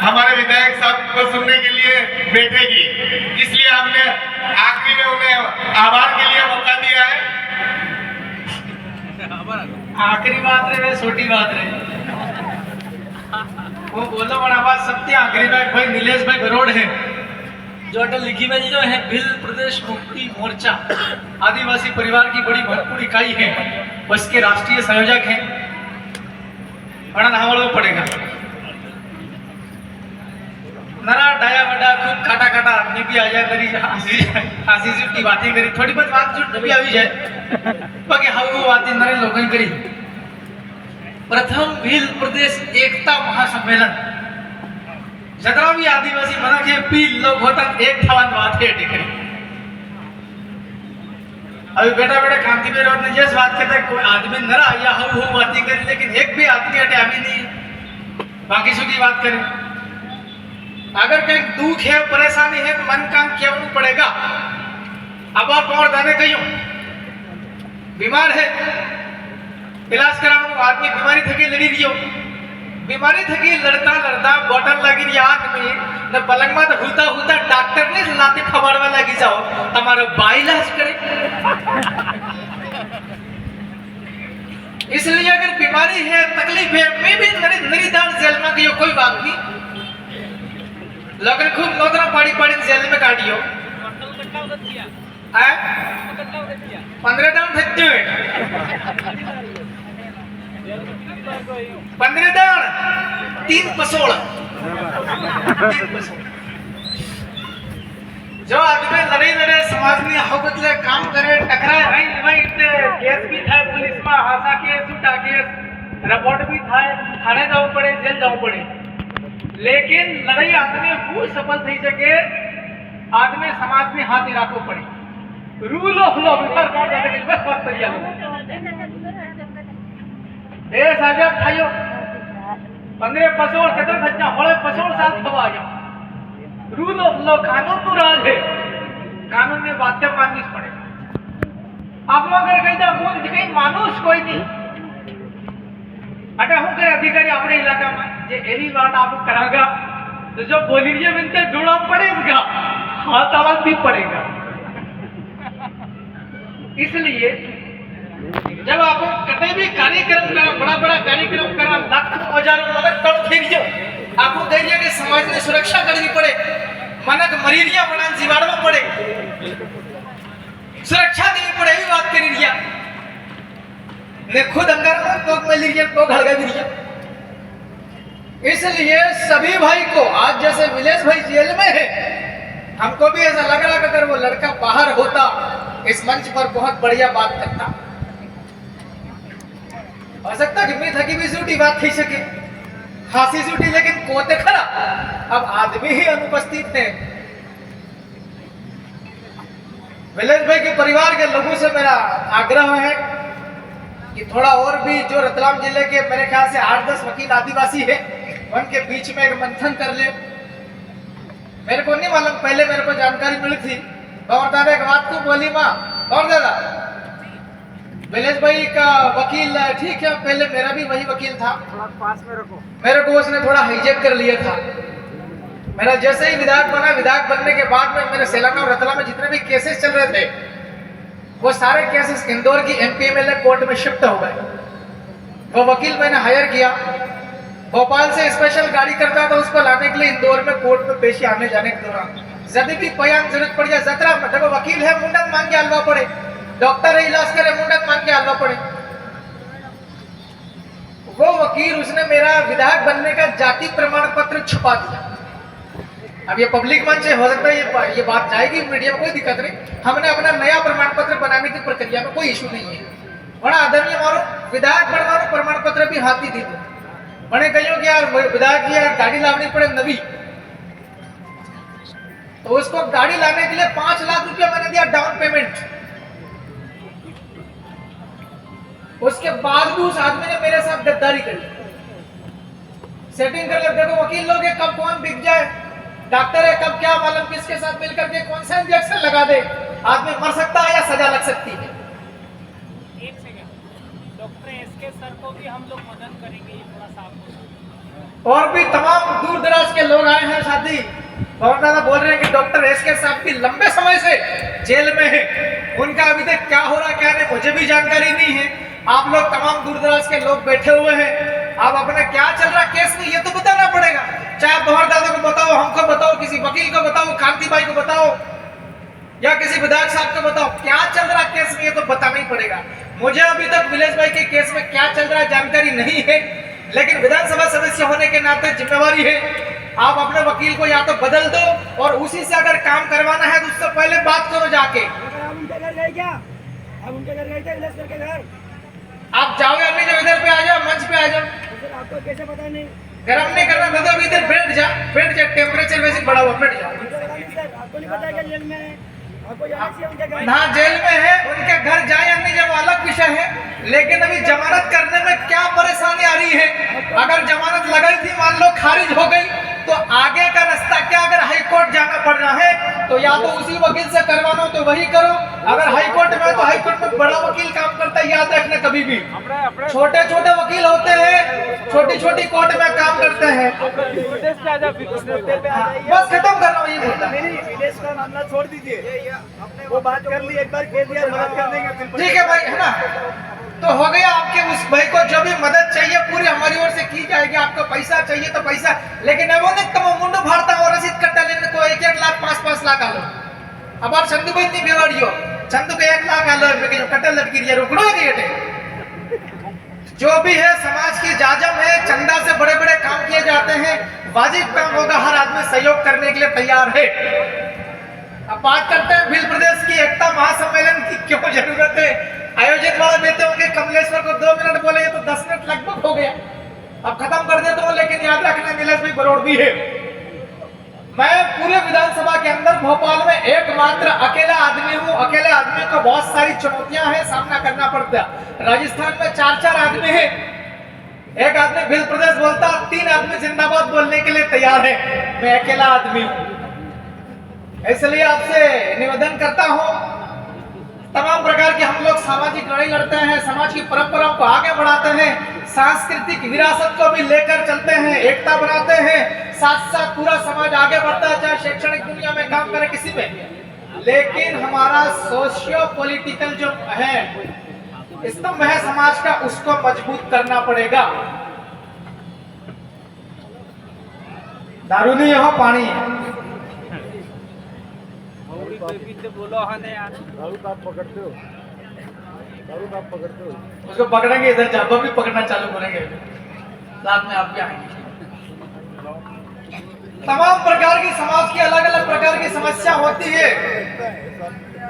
हमारे विधायक साहब को सुनने के लिए बैठेगी, इसलिए हमने आखिरी में उन्हें आभार के लिए मौका दिया है। आखिरी बात रे छोटी बात रे वो बोलो बड़ा बात सत्य आखिरी में भाई नीलेश भाई बरोड़ है जो अटल लिखी में जो है भिल प्रदेश मुक्ति मोर्चा आदिवासी परिवार की बड़ी महत्वपूर्ण इकाई है, बस के राष्ट्रीय संयोजक हैं। बड़ा नावड़ो पड़ेगा नरा डाया बड़ा खूब काटा काटा आदमी भी आ जाए करी हंसी जुटी बातें करी थोड़ी बहुत बात जुट भी आई जाए बाकी हाँ वो बातें नरे लोगों करी। प्रथम भील प्रदेश एकता महासम्मेलन जगह भी आदिवासी बना के पील लोग होता एक थवान बात है टिकरी अभी बेटा बेटा कांति में रोड ने जैसे बात करता है कोई आदमी नरा या हो बातें करे लेकिन एक भी आदमी हटे अभी नहीं बाकी सुखी बात करे। अगर कहीं दुख है परेशानी है तो मन काम क्यों नहीं पड़ेगा। अब आप और दाने कहीं बीमार है इलाज कराओ आदमी बीमारी थकी लड़ी दियो बीमारी थकी लड़ता लड़ता बोतल लगी आंख में न पलंग में तो हुता हुता डॉक्टर ने लाते खबरवा लगी जाओ हमारा बाई इलाज करे। इसलिए अगर बीमारी है तकलीफ है मैं भी निरीदान जेल में गयो कोई बात नहीं लगन खूब नौकरा पाड़ी पाड़ी जेल में काटियो 15 दाम थक जाए 15 दाम 3 पसोड़ जो आदमी लड़े लड़े समाज में हो बदले काम करे टकराए भाई केस भी था पुलिस में हासा केस उठा केस रिपोर्ट भी था थाने जाओ पड़े जेल जाओ पड़े लेकिन लड़ाई आदमी पूरी सफल थी सके आदमी समाज में हाथ राखो पड़े रूल ऑफ लॉ पर कौन जाते कि बस बात करिया देश आजाद थायो 15 पसोड़ कितने खच्चा होले पसोड़ साथ खवा जा रूल ऑफ लॉ कानून तो राज है कानून में बातें माननी पड़े। आप लोग अगर कहीं जाओ कहीं मानुष कोई नहीं अटे हूँ करे अधिकारी अपने इलाका में जे एनी बात आप करागा तो जो बोली रही बिनते ढूंढना पड़ेगा हाथ आवाज भी पड़ेगा। इसलिए जब आप कटे भी कार्यक्रम करा बड़ा बड़ा कार्यक्रम करा लाखों हजारों मदद कर फिर आपको कहिए कि समाज में सुरक्षा करनी पड़े मनक मरीरिया बना जीवाड़वा पड़े सुरक्षा देनी पड़े ये बात करी रिया ने खुद अंगार में तो मलेरिया तो घड़गा भी रिया। इसलिए सभी भाई को आज जैसे विलेश भाई जेल में है हमको भी ऐसा लग रहा कि अगर वो लड़का बाहर होता इस मंच पर बहुत बढ़िया बात करता हो सकता कि मैं थकी भी झूठी बात थी सके फांसी झूठी लेकिन कोते खरा अब आदमी ही अनुपस्थित है। विलेश भाई के परिवार के लोगों से मेरा आग्रह है कि थोड़ा और भी जो रतलाम जिले के मेरे ख्याल से 8-10 वकील आदिवासी है उनके बीच में एक मंथन कर ले। मेरे को नहीं मालूम पहले मेरे को जानकारी मिली थी और दादा एक बात को बोली माँ और दादा विलेश भाई का वकील ठीक है पहले मेरा भी वही वकील था पास में रखो मेरे को उसने थोड़ा हाईजेक कर लिया था। मेरा जैसे ही विधायक बना विधायक बनने के बाद में मेरे सेलाना और रतला में जितने भी केसेस चल रहे थे वो सारे केसेस इंदौर की एमपीएमएलए कोर्ट में शिफ्ट हो गए। वो वकील मैंने हायर किया भोपाल से स्पेशल गाड़ी करता था उसको लाने के लिए इंदौर में कोर्ट में पेशी आने जाने के दौरान यदि भी बयान जरूरत पड़ जाए जतरा में देखो वकील है मुंडन मांग के हलवा पड़े डॉक्टर है इलाज करे मुंडन मांग के हलवा पड़े। वो वकील उसने मेरा विधायक बनने का जाति प्रमाण पत्र छुपा दिया। अब ये पब्लिक मंच है हो सकता है ये बात जाएगी मीडिया में कोई दिक्कत नहीं हमने अपना नया प्रमाण पत्र बनाने की प्रक्रिया में कोई इशू नहीं है। बड़ा आदरणीय हमारा विधायक बनवानो प्रमाण पत्र भी हाथ ही दी दो बने कहियो कि यार विधायक जी यार गाड़ी लानी पड़े नवी तो उसको गाड़ी लाने के लिए 5 लाख रुपया मैंने दिया डाउन पेमेंट। उसके बाद भी उस आदमी ने मेरे साथ गद्दारी करी सेटिंग कर ले देखो वकील लोग कब कौन बिक जाए डॉक्टर है कब क्या मालूम किसके साथ मिलकर के कौन सा इंजेक्शन लगा दे आदमी मर सकता है या सजा लग सकती है। एक सेकंड डॉक्टर राकेश सर को भी हम लोग मदद करेंगे, ये थोड़ा सा आपको। और भी तमाम दूर दराज के लोग आए हैं साथी। बहुत ज्यादा बोल रहे हैं कि डॉक्टर एसके साहब भी लंबे समय से जेल में है, उनका अभी तक क्या हो रहा क्या नहीं मुझे भी जानकारी नहीं है। आप लोग तमाम दूर दराज के लोग बैठे हुए हैं, आप अपना क्या चल रहा केस में ये तो बताना पड़ेगा। चाहे बहुत दादा को बताओ, हमको बताओ, किसी वकील को बताओ, कांति भाई को बताओ, या किसी विधायक साहब को बताओ, क्या चल रहा केस में ये तो बताना ही पड़ेगा। मुझे अभी तक नीलेश भाई के केस में क्या चल रहा है जानकारी नहीं है, लेकिन विधानसभा सदस्य होने के नाते जिम्मेवारी है, आप अपने वकील को या तो बदल दो और उसी से अगर काम करवाना है तो उससे पहले बात करो जाके। आप उनके घर गए क्या? आप उनके घर गए थे नीलेश सर के घर? आप जाओ या नहीं, इधर पे आ जाओ, मंच पे आ जाओ। तो फिर आपको कैसे पता नहीं? गरम नहीं करना दादा, अभी इधर बैठ जा, टेम्परेचर वैसे बढ़ा हुआ, बैठ जा। उनके घर नहीं सर, आपको नहीं पता है कि जेल में है? आपको जाना चाहिए उनके घर। ना जेल में है, उनके घर जाए या नहीं जाए वो अलग विषय है, लेकिन अभी जमानत करने में क्या परेशानी आ रही है। अगर जमानत लगाई थी मान लो खारिज हो गई तो आगे का रास्ता क्या? अगर हाई कोर्ट जाना पड़ रहा है तो या तो उसी वकील से करवाना हो तो वही करो, अगर हाई कोर्ट में तो हाई कोर्ट में बड़ा वकील काम करता है, याद रखना कभी भी। छोटे छोटे वकील होते हैं, छोटी छोटी कोर्ट में काम करते हैं। बस खत्म कर रहा हूँ, ये बोलता है। नहीं, विदेश का मामला छोड़ दीजिए, वो बात कर ली एक बार, कह दिया मदद कर देंगे बिल्कुल। ठीक है भाई, है ना, तो हो गया। आपके उस भाई को जो भी मदद चाहिए पूरी हमारी ओर से की जाएगी। आपको पैसा चाहिए तो पैसा, लेकिन वो नहीं तुम मुंडू भारता और रसीद कट्टा लेने को 1-1 लाख 5-5 लाख आलो। अब आप चंदू भाई नहीं बेवाड़ियो, चंदू के 1 लाख आलो जो कट्टा लटकी रही है, रुकड़ो गेटे। जो भी है समाज की जाजम है, चंदा से बड़े बड़े काम किए जाते हैं, वाजिब काम होगा, हर आदमी सहयोग करने के लिए तैयार है। अब बात करते हैं भील प्रदेश की एकता महासम्मेलन की क्यों जरूरत है। आयोजित वाला देते होंगे कमलेश्वर को 2 मिनट बोले तो 10 मिनट लगभग हो गया, अब खत्म कर देता हूँ, लेकिन याद रखना नीलेश भाई बरोड़ भी है। मैं पूरे विधानसभा के अंदर भोपाल में एकमात्र अकेला आदमी हूँ। अकेले आदमी को बहुत सारी चुनौतियां हैं, सामना करना पड़ता है। राजस्थान में 4-4 आदमी है, एक आदमी भील प्रदेश बोलता, 3 आदमी जिंदाबाद बोलने के लिए तैयार है, मैं अकेला आदमी हूँ। इसलिए आपसे निवेदन करता हूँ, तमाम प्रकार के हम लोग सामाजिक लड़ाई लड़ते हैं, समाज की परंपराओं को आगे बढ़ाते हैं, सांस्कृतिक विरासत को भी लेकर चलते हैं, एकता बनाते हैं, साथ साथ पूरा समाज आगे बढ़ता है, चाहे शैक्षणिक दुनिया में काम करे किसी में। लेकिन हमारा सोशियो पॉलिटिकल जो है स्तंभ है समाज का, उसको मजबूत करना पड़ेगा। दारू नहीं हो, पानी है। बोलो हने यार, दारू का आप पकड़ते हो? दारू का आप पकड़ते हो? उसको पकड़ेंगे, इधर जाबा भी पकड़ना चालू करेंगे, साथ में आप भी आएंगे। तमाम प्रकार की समाज की अलग अलग प्रकार की समस्या होती है,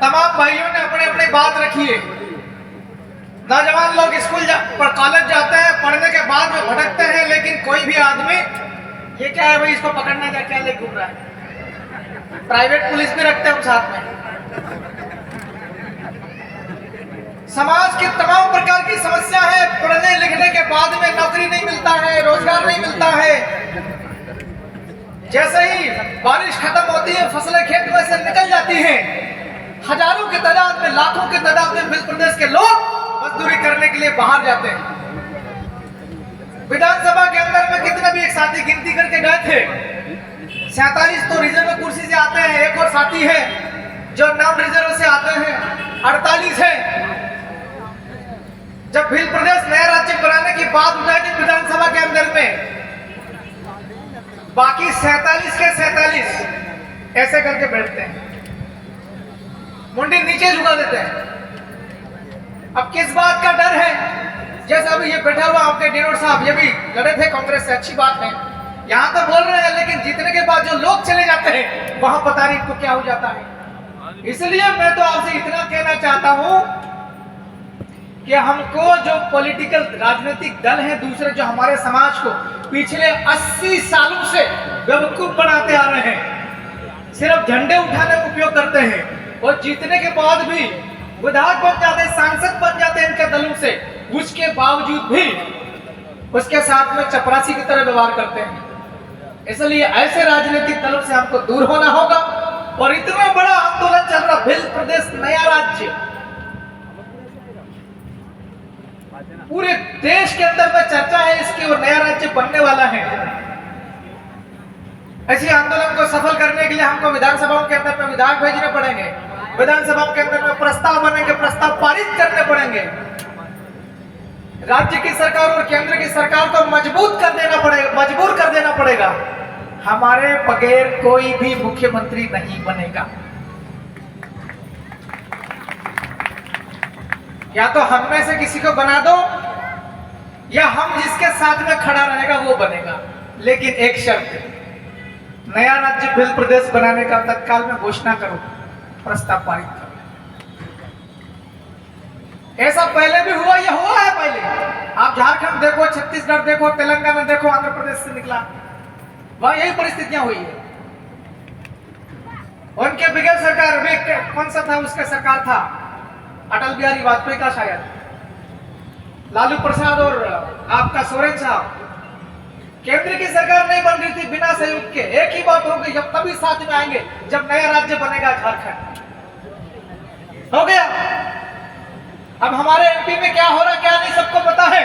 तमाम भाइयों ने अपने अपने बात रखी है। नौजवान लोग स्कूल कॉलेज जाते हैं, पढ़ने के बाद में भटकते हैं, लेकिन कोई भी आदमी ये क्या है भाई, इसको पकड़ना क्या ले घूम रहा है। प्राइवेट पुलिस भी रखते हैं साथ में। समाज की तमाम प्रकार की समस्या है, पढ़ने लिखने के बाद में नौकरी नहीं मिलता है, रोजगार नहीं मिलता है। जैसे ही बारिश खत्म होती है, फसलें खेत में से निकल जाती हैं, हजारों की तादाद में, लाखों की तादाद में भील प्रदेश के लोग मजदूरी करने के लिए बाहर जाते हैं। विधानसभा के अंदर में कितने भी एक साथी गिनती करके गए थे, 47 तो रिजर्व कुर्सी से आते हैं, एक और साथी है जो नॉन रिजर्व से आते हैं, 48 है। जब भील प्रदेश नया राज्य बनाने की बात उठाई थी विधानसभा के अंदर में, बाकी 47 के 47 ऐसे करके बैठते हैं, मुंडी नीचे झुका देते हैं। अब किस बात का डर है? जैसे अभी ये बैठा हुआ आपके डेरोड साहब, ये भी लड़े थे कांग्रेस से, अच्छी बात है, यहाँ तो बोल रहे हैं, लेकिन जीतने के बाद जो लोग चले जाते हैं वहां पता नहीं इनको क्या हो जाता है। इसलिए मैं तो आपसे इतना कहना चाहता हूं कि हमको जो पॉलिटिकल राजनीतिक दल हैं दूसरे, जो हमारे समाज को पिछले 80 सालों से बेवकूफ बनाते आ रहे हैं, सिर्फ झंडे उठाने में उपयोग करते हैं, और जीतने के बाद भी विधायक बन जाते हैं, सांसद बन जाते हैं इनके दलों से, उसके बावजूद भी उसके साथ में चपरासी की तरह व्यवहार करते हैं। इसलिए ऐसे राजनीतिक दलों से हमको दूर होना होगा। और इतना बड़ा आंदोलन चल रहा, भील प्रदेश नया राज्य, पूरे देश के अंदर में चर्चा है इसकी और नया राज्य बनने वाला है। ऐसी आंदोलन को सफल करने के लिए हमको विधानसभाओं के अंदर में विधायक भेजने पड़ेंगे, विधानसभाओं के अंदर में प्रस्ताव बनेंगे, प्रस्ताव पारित करने पड़ेंगे। राज्य की सरकार और केंद्र की सरकार को मजबूत कर देना पड़ेगा, मजबूर कर देना पड़ेगा। हमारे बगैर कोई भी मुख्यमंत्री नहीं बनेगा। या तो हम में से किसी को बना दो या हम जिसके साथ में खड़ा रहेगा वो बनेगा। लेकिन एक शर्त, नया राज्य बिल प्रदेश बनाने का तत्काल में घोषणा करो, प्रस्ताव पारित करो। ऐसा पहले भी हुआ, यह हुआ है पहले। आप झारखंड देखो, छत्तीसगढ़ देखो, तेलंगाना देखो, आंध्र प्रदेश से निकला, वहां यही परिस्थितियां हुई है। उनके बगैर सरकार भी कौन सा था, उसका सरकार था अटल बिहारी वाजपेयी का, शायद लालू प्रसाद और आपका सोरेन साहब। केंद्र की सरकार नहीं बन रही थी बिना सहयोग के। एक ही बात होगी, जब तभी साथ में आएंगे जब नया राज्य बनेगा झारखंड। हो गया। अब हमारे एमपी में क्या हो रहा क्या नहीं सबको पता है।